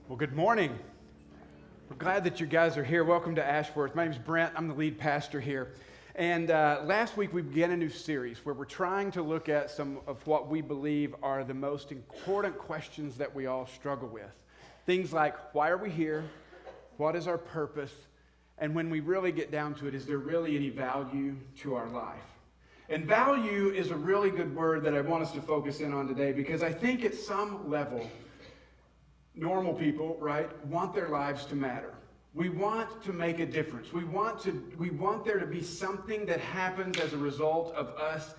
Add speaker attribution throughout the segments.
Speaker 1: Well, good morning. We're glad that you guys are here. Welcome to Ashworth. My name is Brent. I'm the lead pastor here. And last week we began a new series where we're trying to look at some of what we believe are the most important questions that we all struggle with. Things like, why are we here? What is our purpose? And when we really get down to it, is there really any value to our life? And value is a really good word that I want us to focus in on today, because I think at some level, normal people, right, want their lives to matter. We want to make a difference. We want there to be something that happens as a result of us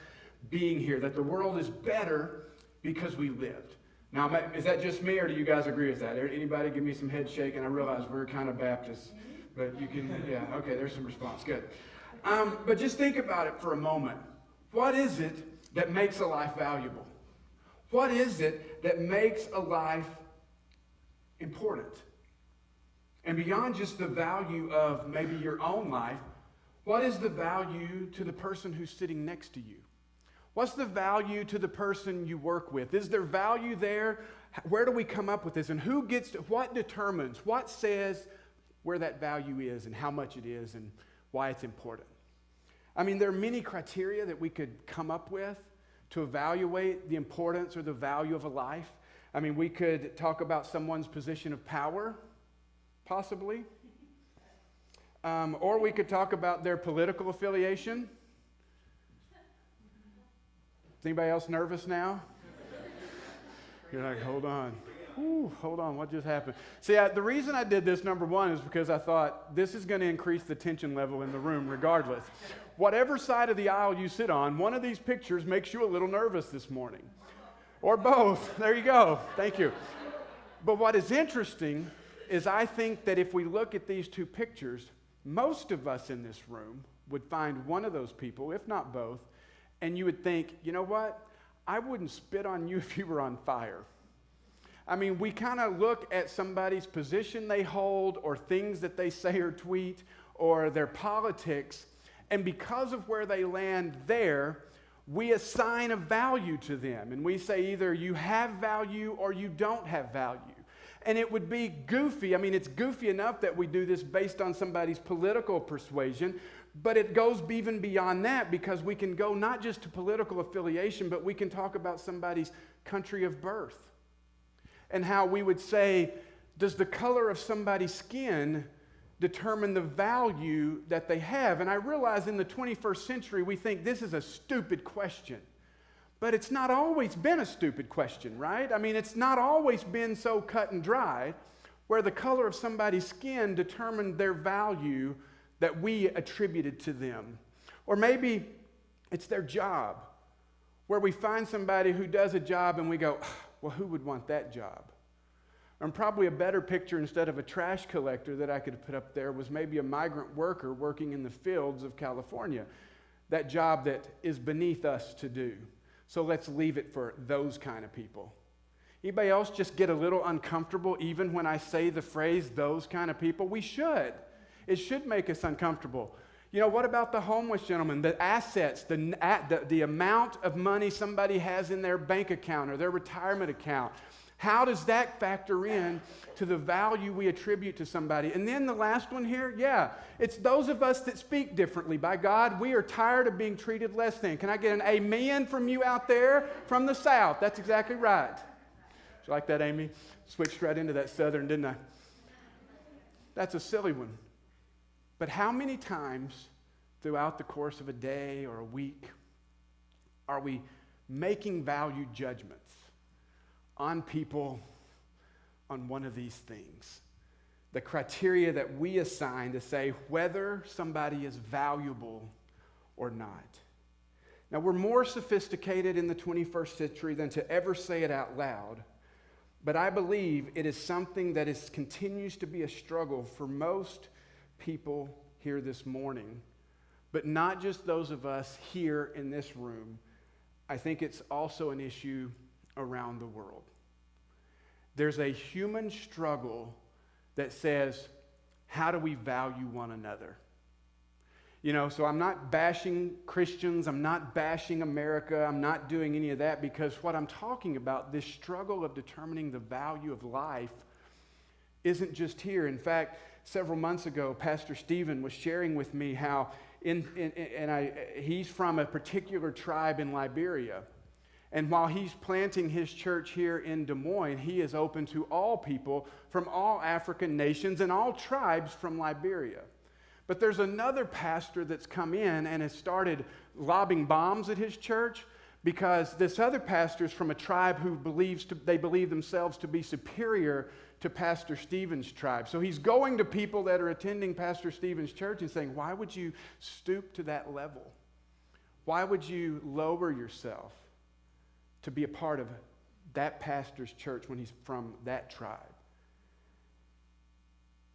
Speaker 1: being here, that the world is better because we lived. Now, is that just me, or do you guys agree with that? Anybody give me some head shaking? I realize we're kind of Baptists, but you can, yeah, okay, there's some response, good. But just think about it for a moment. What is it that makes a life valuable? What is it that makes a life important? And beyond just the value of maybe your own life, what is the value to the person who's sitting next to you? What's the value to the person you work with? Is there value there? Where do we come up with this? And what determines, what says where that value is and how much it is and why it's important? I mean, there are many criteria that we could come up with to evaluate the importance or the value of a life. I mean, we could talk about someone's position of power, possibly. Or we could talk about their political affiliation. Is anybody else nervous now? You're like, hold on. Ooh, hold on, what just happened? See, the reason I did this, number one, is because I thought this is going to increase the tension level in the room regardless. Whatever side of the aisle you sit on, one of these pictures makes you a little nervous this morning. Or both. There you go. Thank you. But what is interesting is I think that if we look at these two pictures, most of us in this room would find one of those people, if not both, and you would think, you know what? I wouldn't spit on you if you were on fire. I mean, we kind of look at somebody's position they hold or things that they say or tweet or their politics, and because of where they land there, we assign a value to them, and we say either you have value or you don't have value. And it would be goofy. I mean, it's goofy enough that we do this based on somebody's political persuasion, but it goes even beyond that, because we can go not just to political affiliation, but we can talk about somebody's country of birth. And how we would say, does the color of somebody's skin determine the value that they have? And I realize in the 21st century, we think this is a stupid question. But it's not always been a stupid question, right? I mean, it's not always been so cut and dry where the color of somebody's skin determined their value that we attributed to them. Or maybe it's their job, where we find somebody who does a job and we go, well, who would want that job? And probably a better picture, instead of a trash collector that I could put up there, was maybe a migrant worker working in the fields of California. That job that is beneath us to do. So let's leave it for those kind of people. Anybody else just get a little uncomfortable even when I say the phrase, those kind of people? We should. It should make us uncomfortable. You know, what about the homeless gentleman? The assets, the amount of money somebody has in their bank account or their retirement account. How does that factor in to the value we attribute to somebody? And then the last one here, yeah, it's those of us that speak differently. By God, we are tired of being treated less than. Can I get an amen from you out there from the South? That's exactly right. Did you like that, Amy? Switched right into that Southern, didn't I? That's a silly one. But how many times throughout the course of a day or a week are we making value judgments on people on one of these things? The criteria that we assign to say whether somebody is valuable or not. Now, we're more sophisticated in the 21st century than to ever say it out loud, but I believe it is something that continues to be a struggle for most people here this morning, but not just those of us here in this room. I think it's also an issue around the world. There's a human struggle that says, how do we value one another? You know, so I'm not bashing Christians, I'm not bashing America, I'm not doing any of that, because what I'm talking about, this struggle of determining the value of life, isn't just here. In fact, several months ago, Pastor Stephen was sharing with me how he's from a particular tribe in Liberia. And while he's planting his church here in Des Moines, he is open to all people from all African nations and all tribes from Liberia. But there's another pastor that's come in and has started lobbing bombs at his church because this other pastor is from a tribe who they believe themselves to be superior to Pastor Stephen's tribe. So he's going to people that are attending Pastor Stephen's church and saying, why would you stoop to that level? Why would you lower yourself to be a part of that pastor's church when he's from that tribe?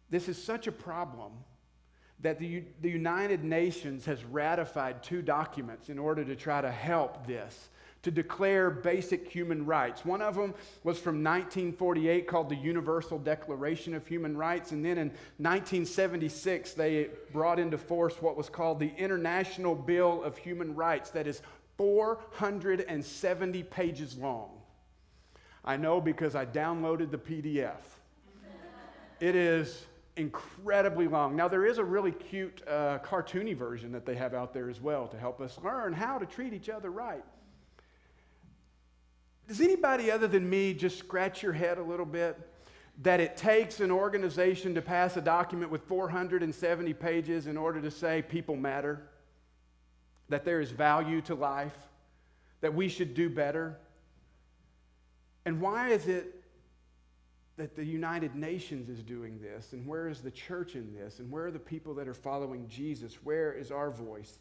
Speaker 1: This is such a problem that the United Nations has ratified 2 documents in order to try to help this, to declare basic human rights. One of them was from 1948 called the Universal Declaration of Human Rights, and then in 1976 they brought into force what was called the International Bill of Human Rights that is 470 pages long. I know because I downloaded the PDF. It is incredibly long. Now, there is a really cute cartoony version that they have out there as well to help us learn how to treat each other right. Does anybody other than me just scratch your head a little bit that it takes an organization to pass a document with 470 pages in order to say people matter, that there is value to life, that we should do better? And why is it that the United Nations is doing this? And where is the church in this? And where are the people that are following Jesus? Where is our voice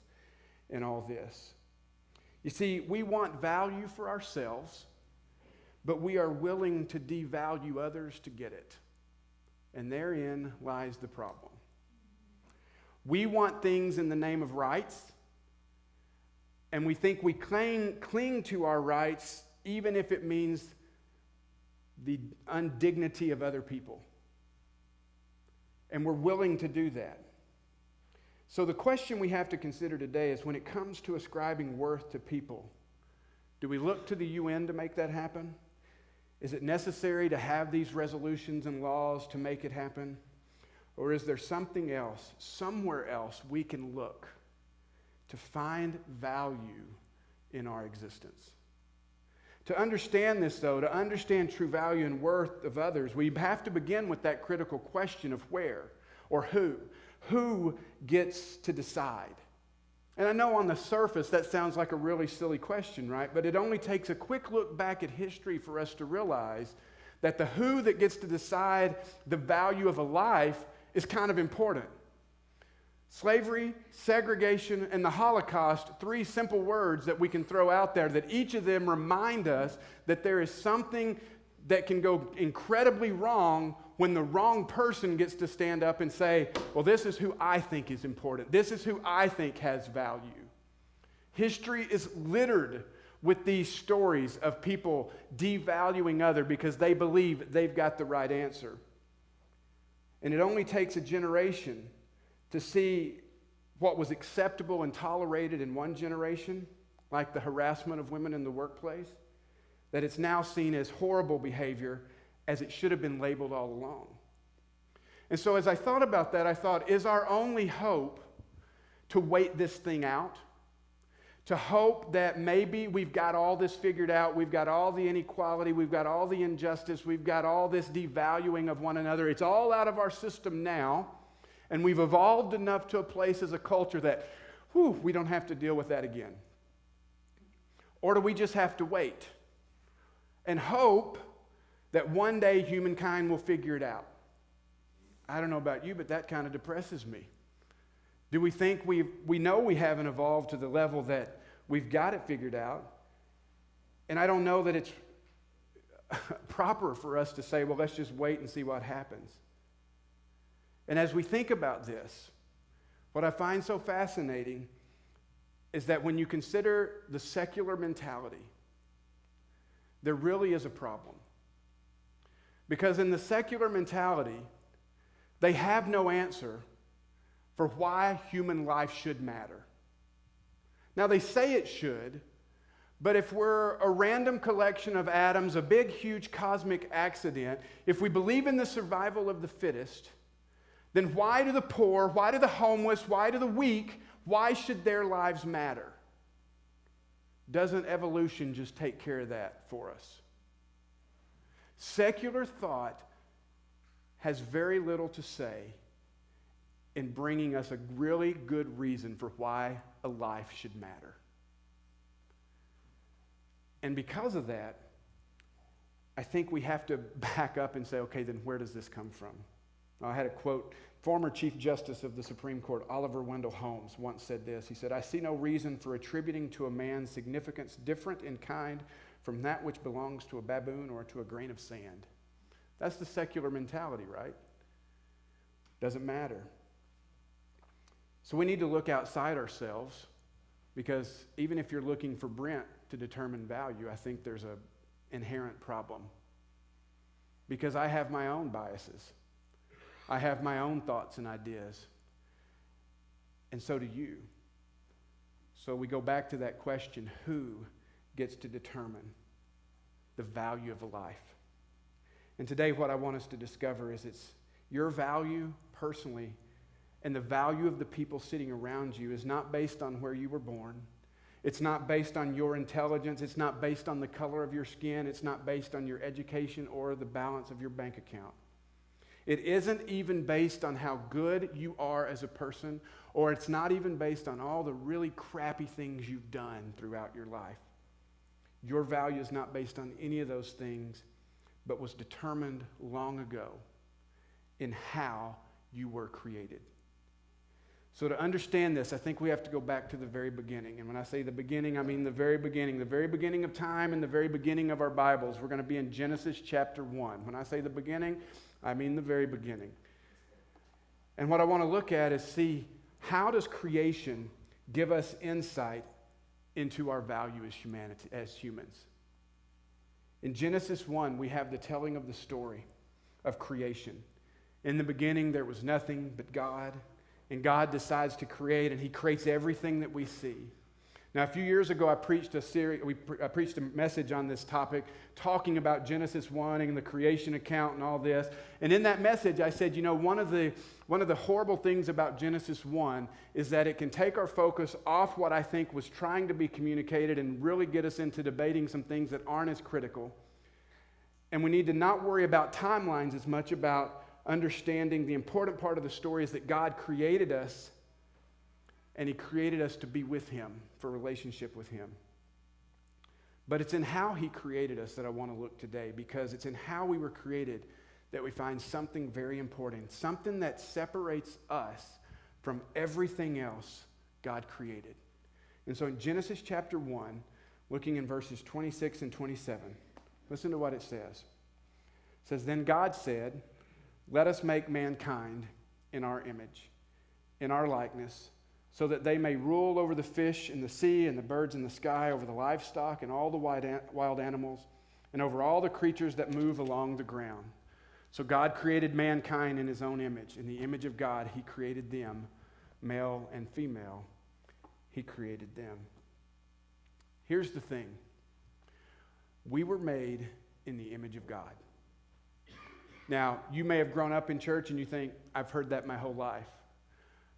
Speaker 1: in all this? You see, we want value for ourselves, but we are willing to devalue others to get it. And therein lies the problem. We want things in the name of rights, and we think we cling to our rights even if it means the indignity of other people. And we're willing to do that. So the question we have to consider today is, when it comes to ascribing worth to people, do we look to the UN to make that happen? Is it necessary to have these resolutions and laws to make it happen? Or is there something else, somewhere else we can look to find value in our existence? To understand this, though, to understand true value and worth of others, we have to begin with that critical question of where or who. Who gets to decide? And I know on the surface that sounds like a really silly question, right? But it only takes a quick look back at history for us to realize that the who that gets to decide the value of a life is kind of important. Slavery, segregation, and the Holocaust, 3 simple words that we can throw out there, that each of them remind us that there is something that can go incredibly wrong when the wrong person gets to stand up and say, well, this is who I think is important. This is who I think has value. History is littered with these stories of people devaluing others because they believe they've got the right answer. And it only takes a generation to see what was acceptable and tolerated in one generation, like the harassment of women in the workplace, that it's now seen as horrible behavior, as it should have been labeled all along. And so as I thought about that, I thought, is our only hope to wait this thing out? To hope that maybe we've got all this figured out, we've got all the inequality, we've got all the injustice, we've got all this devaluing of one another. It's all out of our system now, and we've evolved enough to a place as a culture that, we don't have to deal with that again. Or do we just have to wait and hope that one day humankind will figure it out? I don't know about you, but that kind of depresses me. Do we think we know we haven't evolved to the level that we've got it figured out? And I don't know that it's proper for us to say, well, let's just wait and see what happens. And as we think about this, what I find so fascinating is that when you consider the secular mentality, there really is a problem. Because in the secular mentality, they have no answer for why human life should matter. Now, they say it should, But if we're a random collection of atoms, a big, huge cosmic accident, if we believe in the survival of the fittest, then why do the poor, why do the homeless, why do the weak, why should their lives matter? Doesn't evolution just take care of that for us? Secular thought has very little to say in bringing us a really good reason for why a life should matter. And because of that, I think we have to back up and say, okay, then where does this come from? I had a quote. Former Chief Justice of the Supreme Court, Oliver Wendell Holmes, once said this. He said, "I see no reason for attributing to a man significance different in kind from that which belongs to a baboon or to a grain of sand." That's the secular mentality, right? Doesn't matter. So we need to look outside ourselves, because even if you're looking for Brent to determine value, I think there's an inherent problem. Because I have my own biases. I have my own thoughts and ideas. And so do you. So we go back to that question, who gets to determine the value of a life? And today what I want us to discover is it's your value personally, and the value of the people sitting around you is not based on where you were born. It's not based on your intelligence. It's not based on the color of your skin. It's not based on your education or the balance of your bank account. It isn't even based on how good you are as a person, or it's not even based on all the really crappy things you've done throughout your life. Your value is not based on any of those things, but was determined long ago in how you were created. So to understand this, I think we have to go back to the very beginning. And when I say the beginning, I mean the very beginning of time and the very beginning of our Bibles. We're going to be in Genesis chapter 1. When I say the beginning, I mean the very beginning. And what I want to look at is see, how does creation give us insight into our value as humanity, as humans? In Genesis 1, we have the telling of the story of creation. In the beginning, there was nothing but God. And God decides to create, and he creates everything that we see. Now, a few years ago, I preached a message on this topic, talking about Genesis 1 and the creation account and all this. And in that message, I said, one of the horrible things about Genesis 1 is that it can take our focus off what I think was trying to be communicated and really get us into debating some things that aren't as critical. And we need to not worry about timelines as much about understanding the important part of the story is that God created us, and he created us to be with him, for relationship with him. But it's in how he created us that I want to look today, because it's in how we were created that we find something very important, something that separates us from everything else God created. And so in Genesis chapter 1, looking in verses 26 and 27, listen to what it says. It says, "Then God said, 'Let us make mankind in our image, in our likeness, so that they may rule over the fish in the sea and the birds in the sky, over the livestock and all the wild animals, and over all the creatures that move along the ground.' So God created mankind in his own image. In the image of God, he created them, male and female. He created them." Here's the thing. We were made in the image of God. Now, you may have grown up in church and you think, I've heard that my whole life.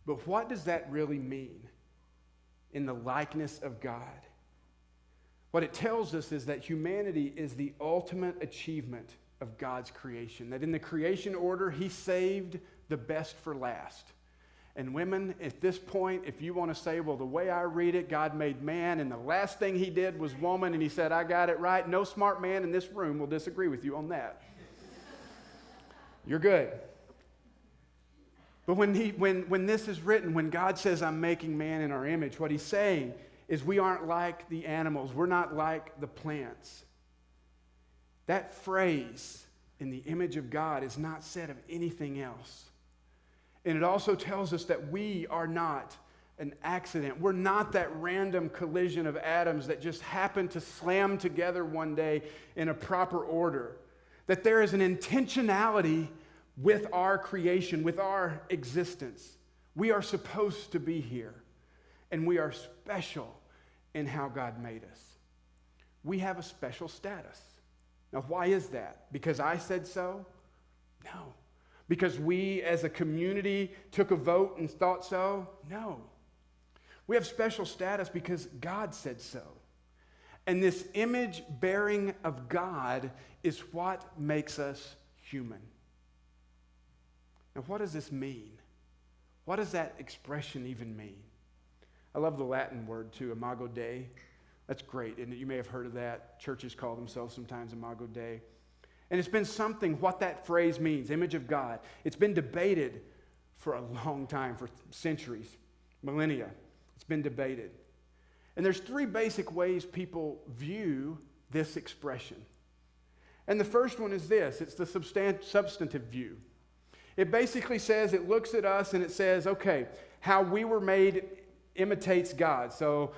Speaker 1: But what does that really mean? In the likeness of God. What it tells us is that humanity is the ultimate achievement of God's creation. That in the creation order, he saved the best for last. And women, at this point, if you want to say, well, the way I read it, God made man, and the last thing he did was woman, and he said, I got it right. No smart man in this room will disagree with you on that. You're good. But when this is written, when God says, I'm making man in our image, what he's saying is we aren't like the animals. We're not like the plants. That phrase, in the image of God, is not said of anything else. And it also tells us that we are not an accident. We're not that random collision of atoms that just happen to slam together one day in a proper order. That there is an intentionality with our creation, with our existence. We are supposed to be here, and we are special in how God made us. we have a special status. Now, why is that? Because I said so? No. Because we as a community took a vote and thought so? No. We have special status because God said so. And this image bearing of God is what makes us human. Now, what does this mean? What does that expression even mean? I love the Latin word too, imago Dei. That's great, and you may have heard of that. Churches call themselves sometimes imago Dei. And it's been something, what that phrase means, image of God. It's been debated for a long time, for centuries, millennia. It's been debated. And there's three basic ways people view this expression. And the first one is this. It's the substantive view. It basically says, it looks at us and it says, okay, how we were made imitates God. So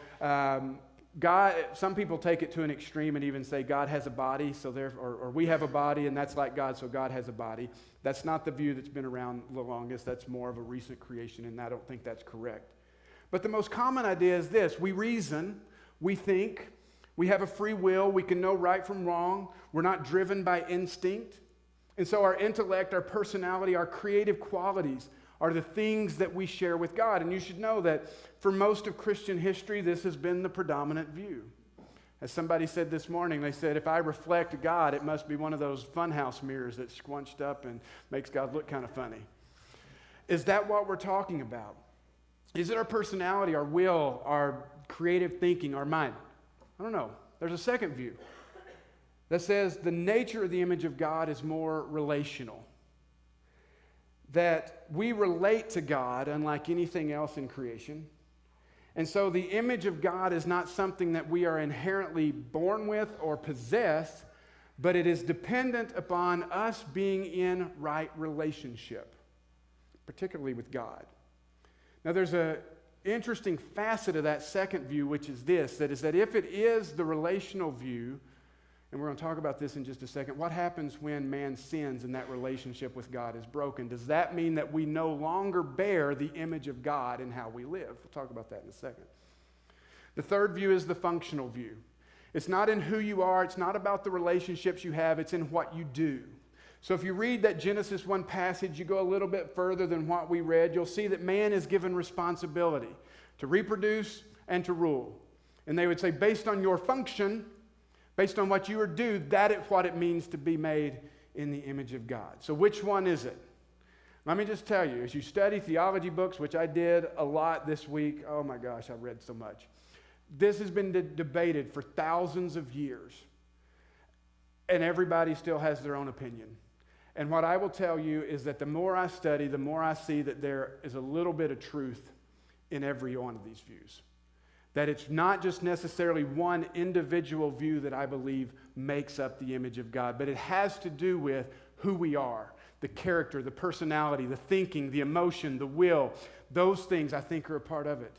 Speaker 1: God, some people take it to an extreme and even say God has a body, so or we have a body and that's like God, so God has a body. That's not the view that's been around the longest. That's more of a recent creation, and I don't think that's correct. But the most common idea is this. We reason, we think, we have a free will, we can know right from wrong, we're not driven by instinct. And so our intellect, our personality, our creative qualities are the things that we share with God. And you should know that for most of Christian history, this has been the predominant view. As somebody said this morning, they said, if I reflect God, it must be one of those funhouse mirrors that's squunched up and makes God look kind of funny. Is that what we're talking about? Is it our personality, our will, our creative thinking, our mind? I don't know. There's a second view that says the nature of the image of God is more relational. That we relate to God unlike anything else in creation. And so the image of God is not something that we are inherently born with or possess, but it is dependent upon us being in right relationship, particularly with God. Now there's an interesting facet of that second view, which is this, that if it is the relational view, and we're going to talk about this in just a second, what happens when man sins and that relationship with God is broken? Does that mean that we no longer bear the image of God in how we live? We'll talk about that in a second. The third view is the functional view. It's not in who you are, it's not about the relationships you have, it's in what you do. So if you read that Genesis 1 passage, you go a little bit further than what we read, you'll see that man is given responsibility to reproduce and to rule. And they would say, based on your function, based on what you do, that is what it means to be made in the image of God. So which one is it? Let me just tell you, as you study theology books, which I did a lot this week, oh my gosh, I read so much. This has been debated for thousands of years, and everybody still has their own opinion. And what I will tell you is that the more I study, the more I see that there is a little bit of truth in every one of these views. That it's not just necessarily one individual view that I believe makes up the image of God, but it has to do with who we are, the character, the personality, the thinking, the emotion, the will. Those things I think are a part of it.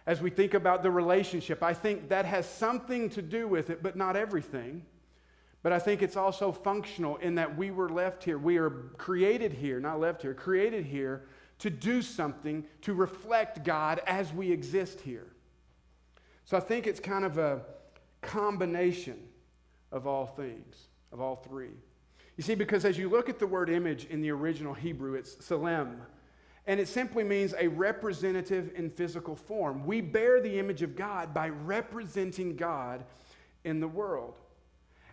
Speaker 1: As we think about the relationship, I think that has something to do with it, but not everything. But I think it's also functional in that we were left here. We are created here, not left here, created here to do something to reflect God as we exist here. So I think it's kind of a combination of all things, of all three. You see, because as you look at the word image in the original Hebrew, it's tselem, and it simply means a representative in physical form. We bear the image of God by representing God in the world.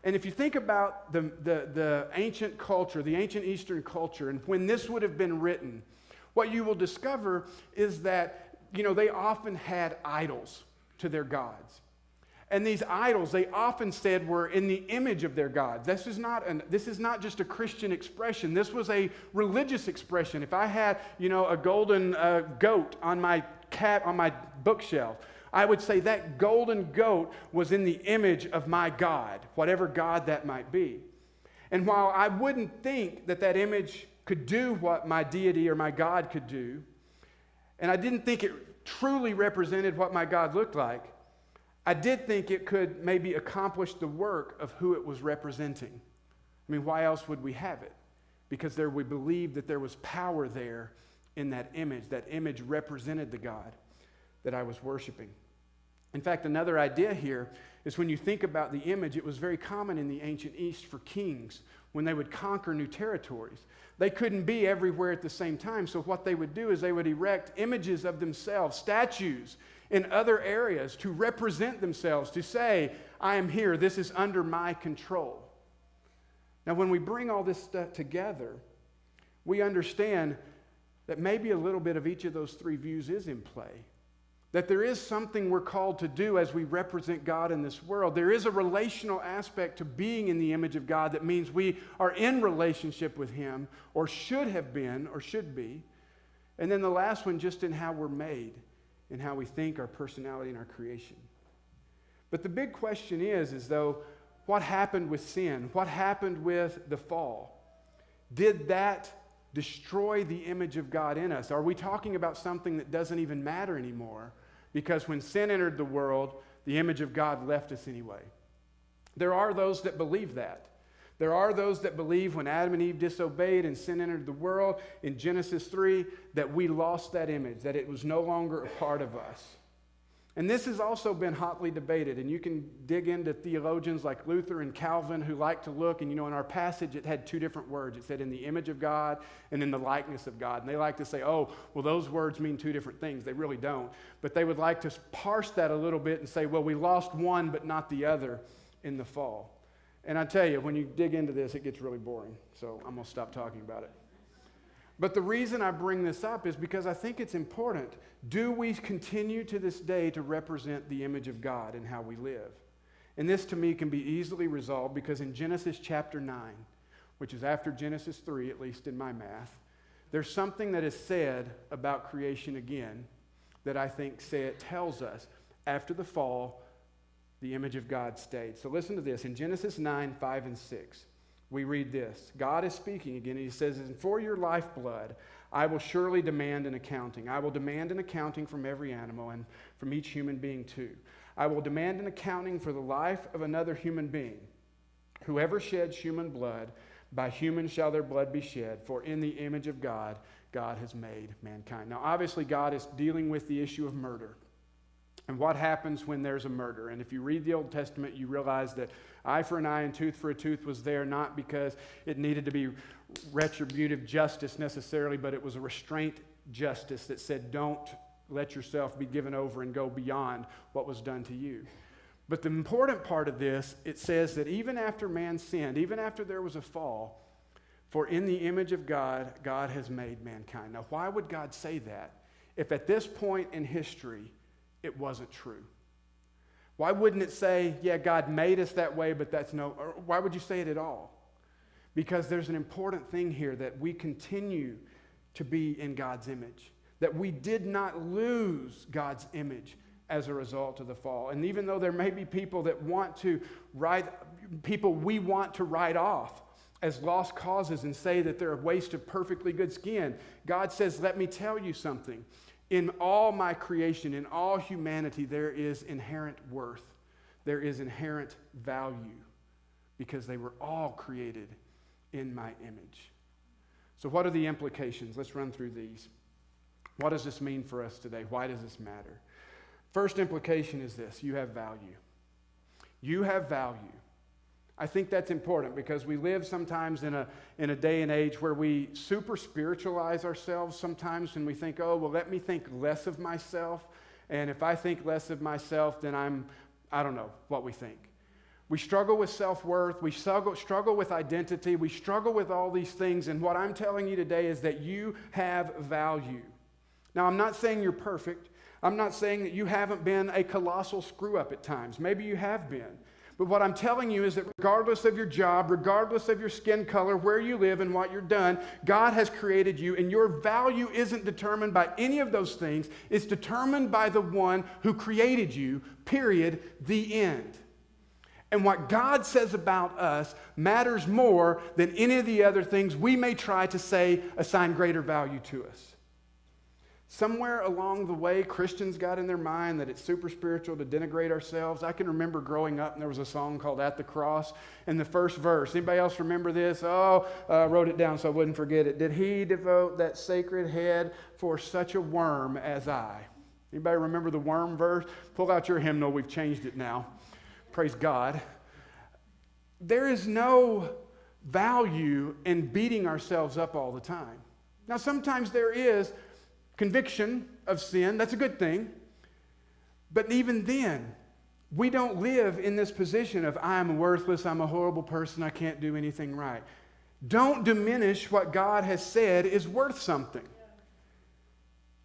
Speaker 1: And if you think about the ancient culture, the ancient Eastern culture, and when this would have been written, what you will discover is that, they often had idols to their gods. And these idols, they often said, were in the image of their gods. This is not just a Christian expression. This was a religious expression. If I had, a golden goat on my bookshelf, I would say that golden goat was in the image of my God, whatever God that might be. And while I wouldn't think that image could do what my deity or my God could do, and I didn't think it truly represented what my God looked like, I did think it could maybe accomplish the work of who it was representing. I mean, why else would we have it? Because we believed that there was power there in that image. That image represented the God that I was worshiping. In fact, another idea here is when you think about the image, it was very common in the ancient East for kings when they would conquer new territories. They couldn't be everywhere at the same time, so what they would do is they would erect images of themselves, statues in other areas to represent themselves, to say, I am here, this is under my control. Now, when we bring all this stuff together, we understand that maybe a little bit of each of those three views is in play. That there is something we're called to do as we represent God in this world. There is a relational aspect to being in the image of God that means we are in relationship with Him, or should have been, or should be. And then the last one, just in how we're made, in how we think, our personality, and our creation. But the big question is though, what happened with sin? What happened with the fall? Did that destroy the image of God in us? Are we talking about something that doesn't even matter anymore? Because when sin entered the world, the image of God left us anyway. There are those that believe that. There are those that believe when Adam and Eve disobeyed and sin entered the world in Genesis 3, that we lost that image, that it was no longer a part of us. And this has also been hotly debated, and you can dig into theologians like Luther and Calvin who like to look, and in our passage it had two different words. It said in the image of God and in the likeness of God. And they like to say, oh, well, those words mean two different things. They really don't. But they would like to parse that a little bit and say, well, we lost one but not the other in the fall. And I tell you, when you dig into this, it gets really boring. So I'm going to stop talking about it. But the reason I bring this up is because I think it's important. Do we continue to this day to represent the image of God in how we live? And this to me can be easily resolved because in Genesis chapter 9, which is after Genesis 3, at least in my math, there's something that is said about creation again that I think tells us after the fall, the image of God stayed. So listen to this. In Genesis 9, 5 and 6, we read this. God is speaking again, and He says, and for your lifeblood, I will surely demand an accounting. I will demand an accounting from every animal and from each human being too. I will demand an accounting for the life of another human being. Whoever sheds human blood, by human shall their blood be shed, for in the image of God, God has made mankind. Now, obviously, God is dealing with the issue of murder. And what happens when there's a murder? And if you read the Old Testament, you realize that eye for an eye and tooth for a tooth was there not because it needed to be retributive justice necessarily, but it was a restraint justice that said, don't let yourself be given over and go beyond what was done to you. But the important part of this, it says that even after man sinned, even after there was a fall, for in the image of God, God has made mankind. Now, why would God say that if at this point in history, it wasn't true? Why wouldn't it say, yeah, God made us that way, but that's no, or why would you say it at all? Because there's an important thing here that we continue to be in God's image, that we did not lose God's image as a result of the fall. And even though there may be people that we want to write off as lost causes and say that they're a waste of perfectly good skin, God says, let me tell you something. In all my creation, in all humanity, there is inherent worth. There is inherent value because they were all created in my image. So what are the implications? Let's run through these. What does this mean for us today? Why does this matter? First implication is this: you have value. You have value. I think that's important because we live sometimes in a day and age where we super spiritualize ourselves sometimes, and we think, oh, well, let me think less of myself. And if I think less of myself, then I don't know what we think. We struggle with self-worth. We struggle with identity. We struggle with all these things. And what I'm telling you today is that you have value. Now, I'm not saying you're perfect. I'm not saying that you haven't been a colossal screw-up at times. Maybe you have been. But what I'm telling you is that regardless of your job, regardless of your skin color, where you live and what you're done, God has created you, and your value isn't determined by any of those things. It's determined by the one who created you, period, the end. And what God says about us matters more than any of the other things we may try to say assign greater value to us. Somewhere along the way, Christians got in their mind that it's super spiritual to denigrate ourselves. I can remember growing up, and there was a song called At the Cross, and the first verse. Anybody else remember this? I wrote it down so I wouldn't forget it. Did he devote that sacred head for such a worm as I? Anybody remember the worm verse? Pull out your hymnal. We've changed it now. praise God, there is no value in beating ourselves up all the time. Now, sometimes there is conviction of sin. That's a good thing. But even then, we don't live in this position of, I'm worthless, I'm a horrible person, I can't do anything right. Don't diminish what God has said is worth something.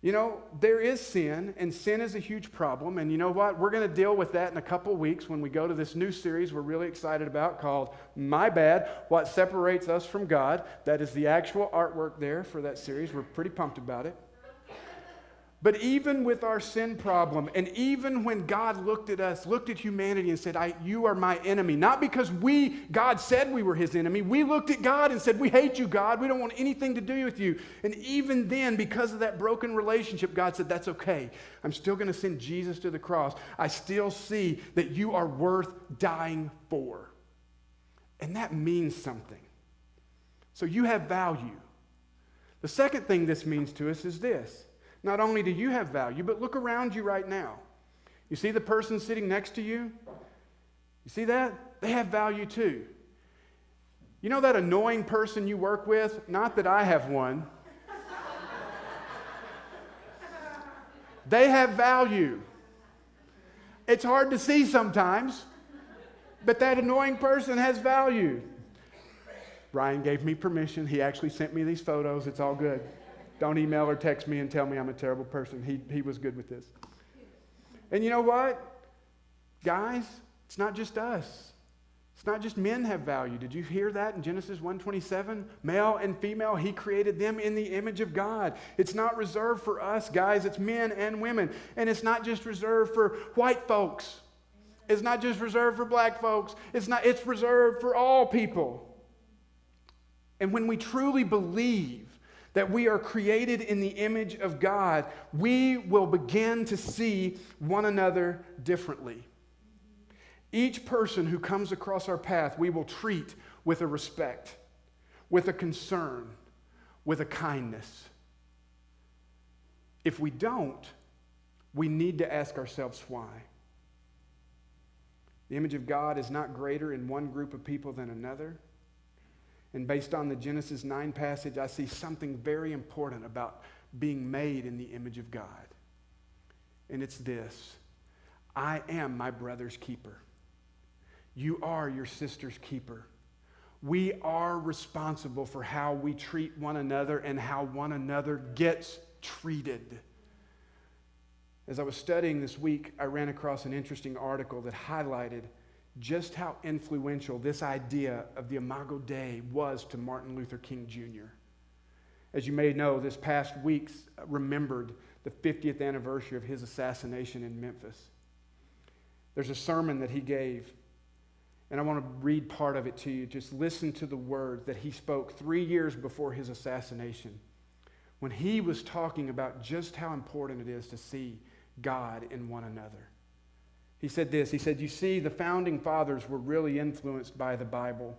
Speaker 1: You know, there is sin, and sin is a huge problem. And you know what? We're going to deal with that in a couple of weeks when we go to this new series we're really excited about called My Bad, What Separates Us from God. That is the actual artwork there for that series. We're pretty pumped about it. But even with our sin problem, and even when God looked at us, looked at humanity and said, you are my enemy, not because God said we were his enemy. We looked at God and said, we hate you, God. We don't want anything to do with you. And even then, because of that broken relationship, God said, that's okay. I'm still going to send Jesus to the cross. I still see that you are worth dying for. And that means something. So you have value. The second thing this means to us is this. Not only do you have value, but look around you right now. You see the person sitting next to you? You see that? They have value too. You know that annoying person you work with? Not that I have one. They have value. It's hard to see sometimes, but that annoying person has value. Ryan gave me permission. He actually sent me these photos. It's all good. Don't email or text me and tell me I'm a terrible person. He was good with this. And you know what? Guys, it's not just us. It's not just men have value. Did you hear that in Genesis 1:27? Male and female, he created them in the image of God. It's not reserved for us, guys. It's men and women. And it's not just reserved for white folks. It's not just reserved for black folks. It's reserved for all people. And when we truly believe that we are created in the image of God, we will begin to see one another differently. Each person who comes across our path, we will treat with a respect, with a concern, with a kindness. If we don't, we need to ask ourselves why. The image of God is not greater in one group of people than another. And based on the Genesis 9 passage, I see something very important about being made in the image of God. And it's this: I am my brother's keeper. You are your sister's keeper. We are responsible for how we treat one another and how one another gets treated. As I was studying this week, I ran across an interesting article that highlighted just how influential this idea of the Imago Dei was to Martin Luther King Jr. As you may know, this past week remembered the 50th anniversary of his assassination in Memphis. There's a sermon that he gave, and I want to read part of it to you. Just listen to the words that he spoke 3 years before his assassination, when he was talking about just how important it is to see God in one another. He said this, he said, you see, the founding fathers were really influenced by the Bible.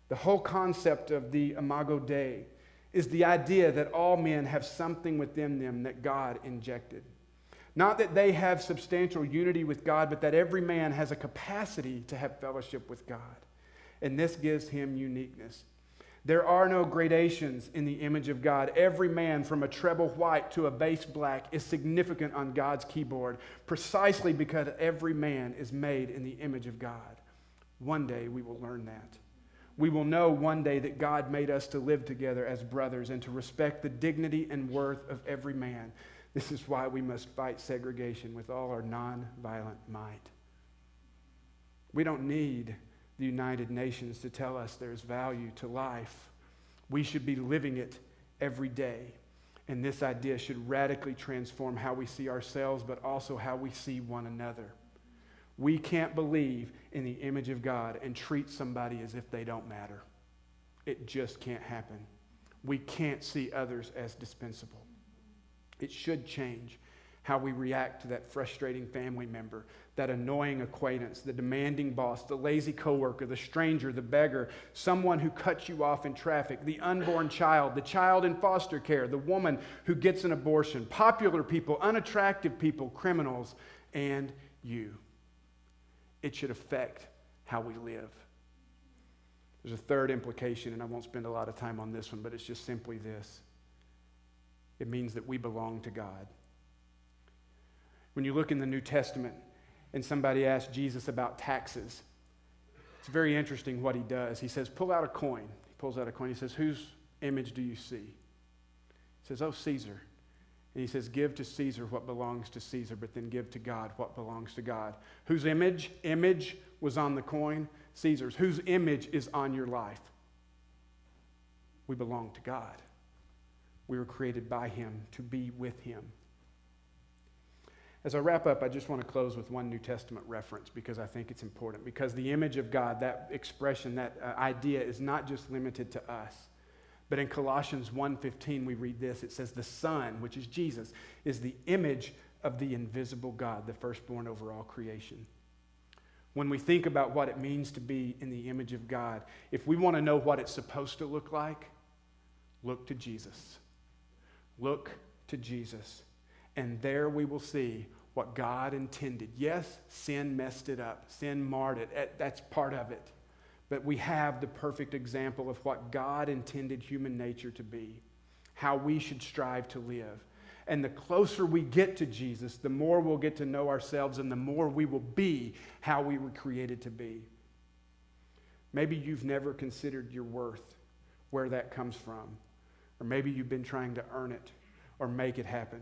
Speaker 1: The whole concept of the Imago Dei is the idea that all men have something within them that God injected. Not that they have substantial unity with God, but that every man has a capacity to have fellowship with God. And this gives him uniqueness. There are no gradations in the image of God. Every man from a treble white to a bass black is significant on God's keyboard, precisely because every man is made in the image of God. One day we will learn that. We will know one day that God made us to live together as brothers and to respect the dignity and worth of every man. This is why we must fight segregation with all our nonviolent might. We don't need the United Nations to tell us there's value to life. We should be living it every day. And this idea should radically transform how we see ourselves, but also how we see one another. We can't believe in the image of God and treat somebody as if they don't matter. It just can't happen. We can't see others as dispensable. It should change how we react to that frustrating family member, that annoying acquaintance, the demanding boss, the lazy coworker, the stranger, the beggar, someone who cuts you off in traffic, the unborn child, the child in foster care, the woman who gets an abortion, popular people, unattractive people, criminals, and you. it should affect how we live. There's a third implication, and I won't spend a lot of time on this one, but it's just simply this. It means that we belong to God. When you look in the New Testament and somebody asks Jesus about taxes, it's very interesting what he does. He says, pull out a coin. He pulls out a coin. He says, whose image do you see? He says, oh, Caesar. And he says, give to Caesar what belongs to Caesar, but then give to God what belongs to God. Whose image was on the coin? Caesar's. Whose image is on your life? We belong to God. We were created by him to be with him. As I wrap up, I just want to close with one New Testament reference because I think it's important. Because the image of God, that expression, that idea is not just limited to us. But in Colossians 1:15, we read this. It says, the Son, which is Jesus, is the image of the invisible God, the firstborn over all creation. When we think about what it means to be in the image of God, if we want to know what it's supposed to look like, look to Jesus. Look to Jesus. And there we will see what God intended. Yes, sin messed it up. Sin marred it. That's part of it. But we have the perfect example of what God intended human nature to be, how we should strive to live. And the closer we get to Jesus, the more we'll get to know ourselves and the more we will be how we were created to be. Maybe you've never considered your worth, where that comes from. Or maybe you've been trying to earn it or make it happen.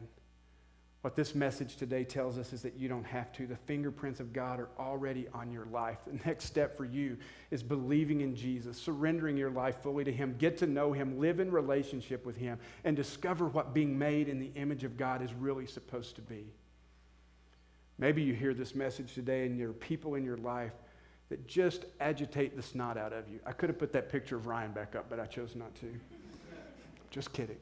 Speaker 1: What this message today tells us is that you don't have to. The fingerprints of God are already on your life. The next step for you is believing in Jesus, surrendering your life fully to him, get to know him, live in relationship with him, and discover what being made in the image of God is really supposed to be. Maybe you hear this message today and there are people in your life that just agitate the snot out of you. I could have put that picture of Ryan back up, but I chose not to. Just kidding.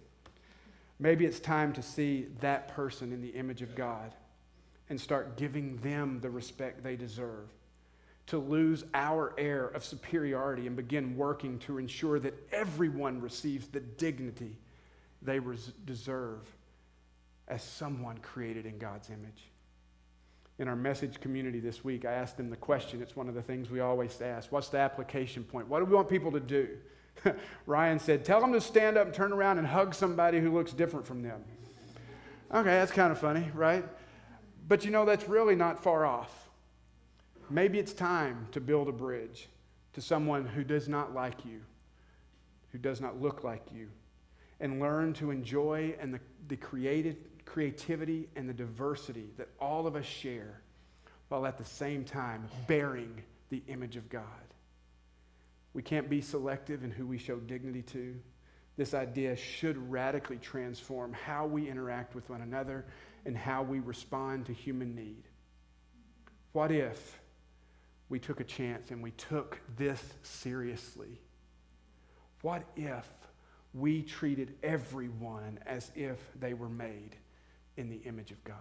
Speaker 1: Maybe it's time to see that person in the image of God and start giving them the respect they deserve, to lose our air of superiority and begin working to ensure that everyone receives the dignity they deserve as someone created in God's image. In our message community this week, I asked them the question. It's one of the things we always ask. What's the application point? What do we want people to do? Ryan said, tell them to stand up and turn around and hug somebody who looks different from them. Okay, that's kind of funny, right? But you know, that's really not far off. Maybe it's time to build a bridge to someone who does not like you, who does not look like you, and learn to enjoy and the creativity and the diversity that all of us share, while at the same time bearing the image of God. We can't be selective in who we show dignity to. This idea should radically transform how we interact with one another and how we respond to human need. What if we took a chance and we took this seriously? What if we treated everyone as if they were made in the image of God?